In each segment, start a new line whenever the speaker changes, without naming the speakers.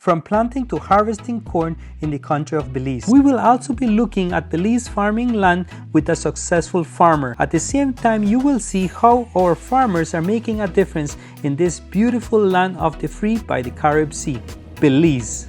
from planting to harvesting corn in the country of Belize. We will also be looking at Belize farming land with a successful farmer. At the same time, you will see how our farmers are making a difference in this beautiful land of the free by the Carib Sea, Belize.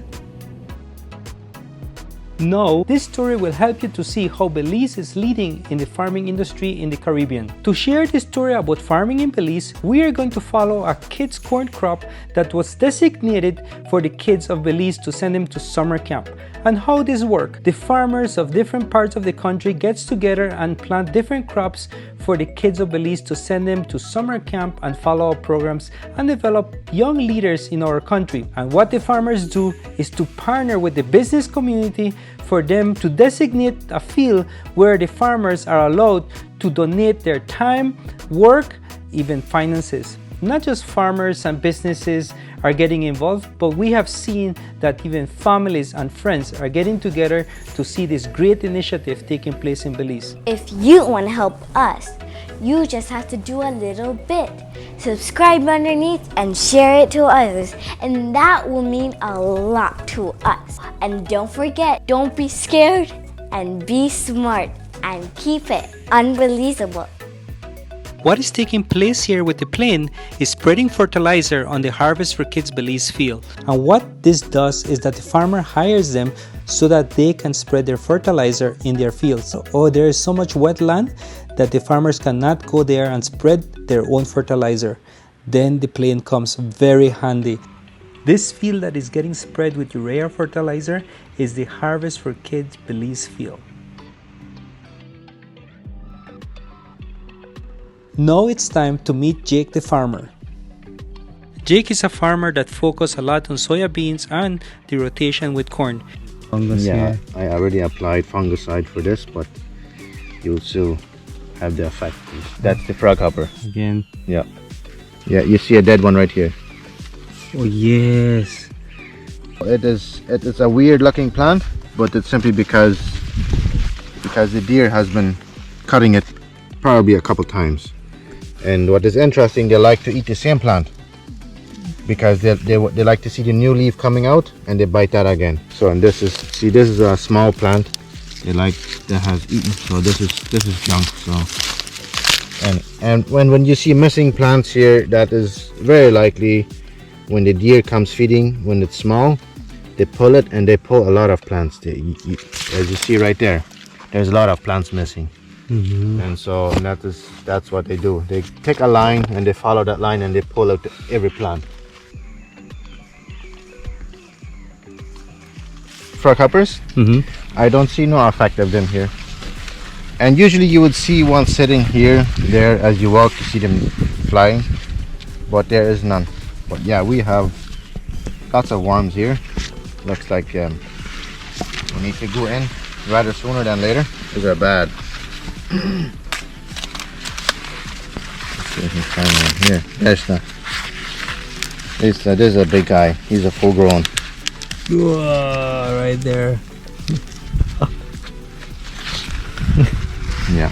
Now, this story will help you to see how Belize is leading in the farming industry in the Caribbean. To share this story about farming in Belize, we are going to follow a kids' corn crop that was designated for the kids of Belize to send them to summer camp. And how this works, the farmers of different parts of the country gets together and plant different crops for the kids of Belize to send them to summer camp and follow up programs and develop young leaders in our country. And what the farmers do is to partner with the business community for them to designate a field where the farmers are allowed to donate their time, work, even finances. Not just farmers and businesses are getting involved, but we have seen that even families and friends are getting together to see this great initiative taking place in Belize.
If you want to help us, you just have to do a little bit. Subscribe underneath and share it to others, and that will mean a lot to us. And don't forget, don't be scared and be smart and keep it unbelizeable.
What is taking place here with the plane is spreading fertilizer on the Harvest for Kids Belize field. And what this does is that the farmer hires them so that they can spread their fertilizer in their fields. So, there is so much wet land that the farmers cannot go there and spread their own fertilizer. Then the plane comes very handy. This field that is getting spread with urea fertilizer is the Harvest for Kids Belize field. Now it's time to meet Jake the farmer. Jake is a farmer that focuses a lot on soya beans and the rotation with corn.
Yeah, I already applied fungicide for this, but you'll still have the effect. That's the frog hopper.
Again.
Yeah. Yeah, you see a dead one right here.
Oh yes.
It's a weird looking plant, but it's simply because the deer has been cutting it probably a couple times. And what is interesting, they like to eat the same plant because they like to see the new leaf coming out and they bite that again. So, and this is a small plant that has eaten. So this is junk. So and when you see missing plants here, that is very likely when the deer comes feeding. When it's small, they pull it and they pull a lot of plants. As you see right there, there's a lot of plants missing.
Mm-hmm.
And so that's what they do. They take a line and they follow that line and they pull out every plant. Frog hoppers, I don't see no effect of them here. And usually you would see one sitting here, there as you walk, you see them flying, but there is none. But yeah, we have lots of worms here. Looks like we need to go in rather sooner than later. These are bad. Let's see if we can find one here. There's the. This is a big guy. He's a full grown.
Whoa, right there.
Yeah.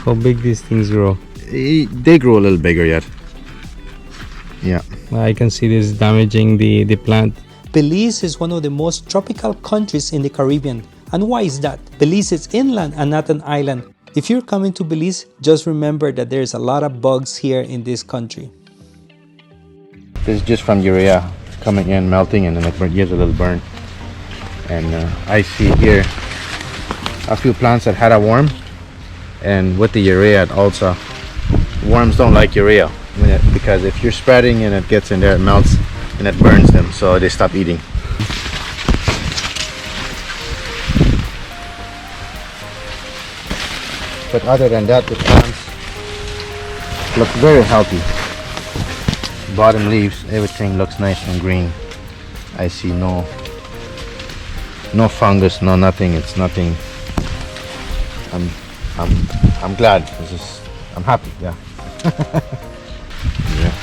How big these things grow?
They grow a little bigger yet. Yeah.
I can see this damaging the plant. Belize is one of the most tropical countries in the Caribbean. And why is that? Belize is inland and not an island. If you're coming to Belize, just remember that there's a lot of bugs here in this country.
This is just from urea coming in, melting, and then it gives a little burn. And I see here a few plants that had a worm, and with the urea also. Worms don't like urea because if you're spreading and it gets in there, it melts and it burns them, so they stop eating. But other than that, the plants look very healthy. Bottom leaves, everything looks nice and green. I see no fungus, no nothing. It's nothing. I'm glad. I'm happy. Yeah. Yeah.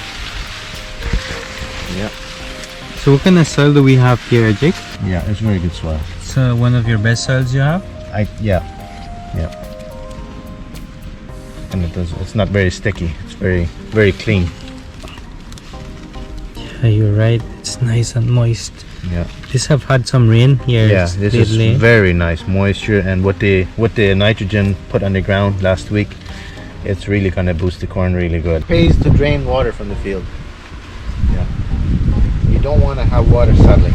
Yeah.
So what kind of soil do we have here, Jake?
Yeah, it's very good soil.
So one of your best soils you have?
Yeah. And it's not very sticky. It's very clean.
Yeah, you're right. It's nice and moist.
Yeah.
These have had some rain here.
Yeah, this
lately.
is very nice moisture, and with the nitrogen put on the ground last week, it's really gonna boost the corn really good. It pays to drain water from the field. Yeah. You don't want to have water settling.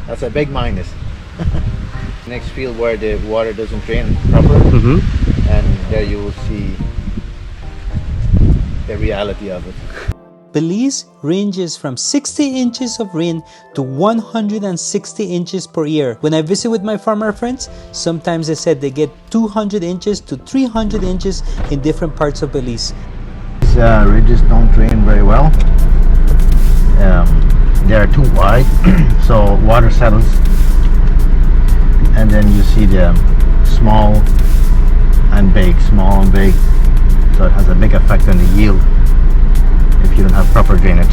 That's a big minus. Next field where the water doesn't drain proper, and there you will see the reality of it.
Belize ranges from 60 inches of rain to 160 inches per year. When I visit with my farmer friends, sometimes they said they get 200 inches to 300 inches in different parts of Belize.
These ridges don't drain very well. They are too wide, so water settles, and then you see the small and big, so it has a big effect on the yield if you don't have proper drainage.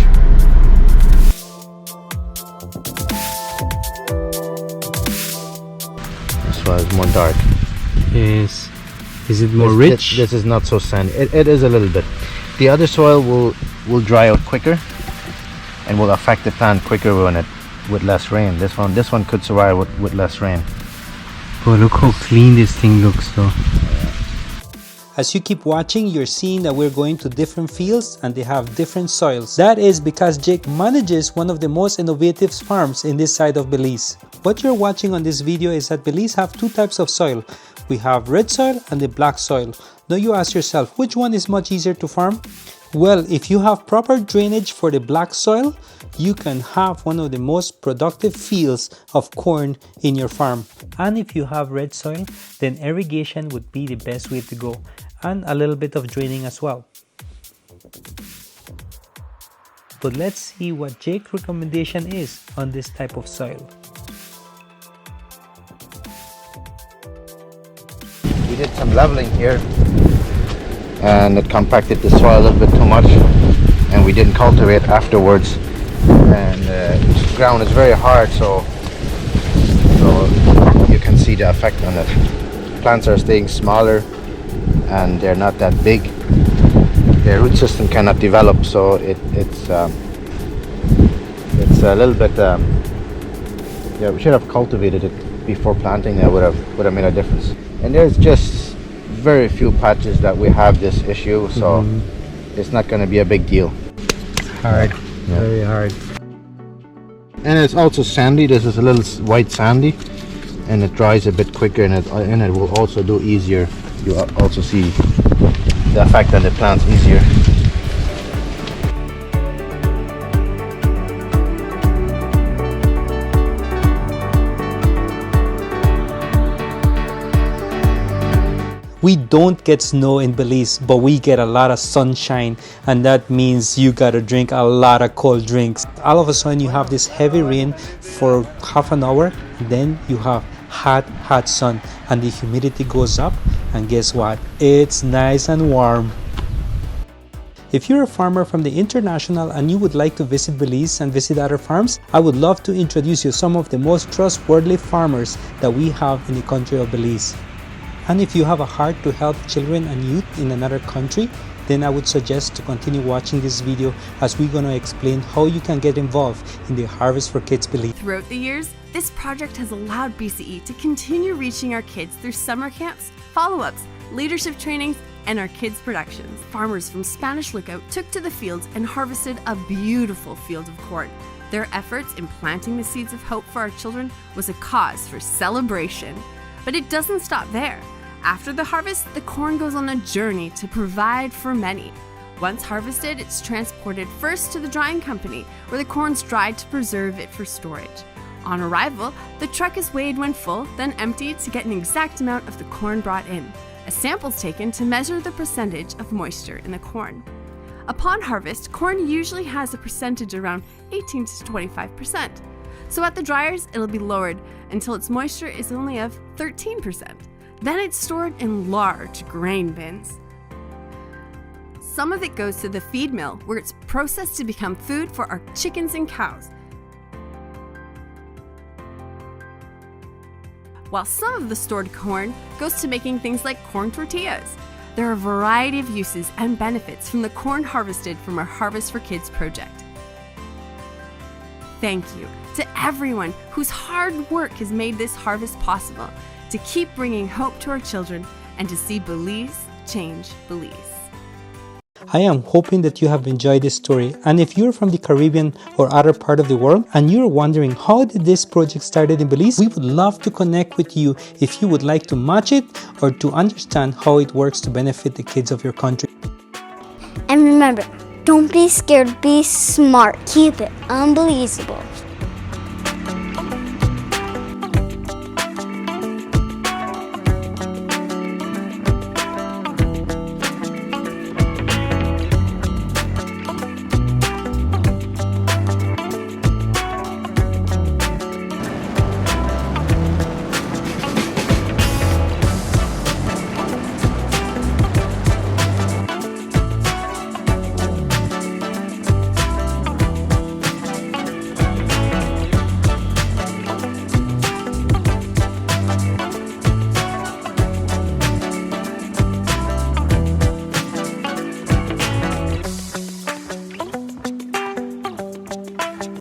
This one is more dark.
Is it more rich?
This is not so sandy. It is a little bit. The other soil will dry out quicker and will affect the plant quicker with less rain. This one could survive with less rain.
But look how clean this thing looks though. As you keep watching, you're seeing that we're going to different fields and they have different soils. That is because Jake manages one of the most innovative farms in this side of Belize. What you're watching on this video is that Belize have two types of soil. We have red soil and the black soil. Now you ask yourself, which one is much easier to farm? Well, if you have proper drainage for the black soil, you can have one of the most productive fields of corn in your farm. And if you have red soil, then irrigation would be the best way to go, and a little bit of draining as well. But let's see what Jake's recommendation is on this type of soil.
We did some leveling here, and it compacted the soil a little bit too much, and we didn't cultivate afterwards, and the ground is very hard, so you can see the effect on it. Plants are staying smaller and they're not that big. Their root system cannot develop, so it's a little bit yeah, we should have cultivated it before planting. That would have made a difference. And there's just very few patches that we have this issue, so it's not going to be a big deal.
Hard, very hard.
And it's also sandy. This is a little white sandy, and it dries a bit quicker, and it will also do easier. You also see the effect on the plants easier.
We don't get snow in Belize, but we get a lot of sunshine, and that means you gotta drink a lot of cold drinks. All of a sudden you have this heavy rain for half an hour, then you have hot sun, and the humidity goes up, and guess what? It's nice and warm. If you're a farmer from the international and you would like to visit Belize and visit other farms, I would love to introduce you to some of the most trustworthy farmers that we have in the country of Belize. And if you have a heart to help children and youth in another country, then I would suggest to continue watching this video, as we're going to explain how you can get involved in the Harvest for Kids Belize.
Throughout the years, this project has allowed BCE to continue reaching our kids through summer camps, follow-ups, leadership trainings, and our kids' productions. Farmers from Spanish Lookout took to the fields and harvested a beautiful field of corn. Their efforts in planting the seeds of hope for our children was a cause for celebration. But it doesn't stop there. After the harvest, the corn goes on a journey to provide for many. Once harvested, it's transported first to the drying company, where the corn's dried to preserve it for storage. On arrival, the truck is weighed when full, then emptied to get an exact amount of the corn brought in. A sample's taken to measure the percentage of moisture in the corn. Upon harvest, corn usually has a percentage around 18 to 25%. So at the dryers, it'll be lowered until its moisture is only of 13%. Then it's stored in large grain bins. Some of it goes to the feed mill, where it's processed to become food for our chickens and cows. While some of the stored corn goes to making things like corn tortillas. There are a variety of uses and benefits from the corn harvested from our Harvest for Kids project. thank you to everyone whose hard work has made this harvest possible, to keep bringing hope to our children and to see Belize change Belize.
I am hoping that you have enjoyed this story, and if you're from the Caribbean or other part of the world and you're wondering how did this project started in Belize, we would love to connect with you if you would like to match it or to understand how it works to benefit the kids of your country.
And remember, don't be scared, be smart. Keep it unbelievable.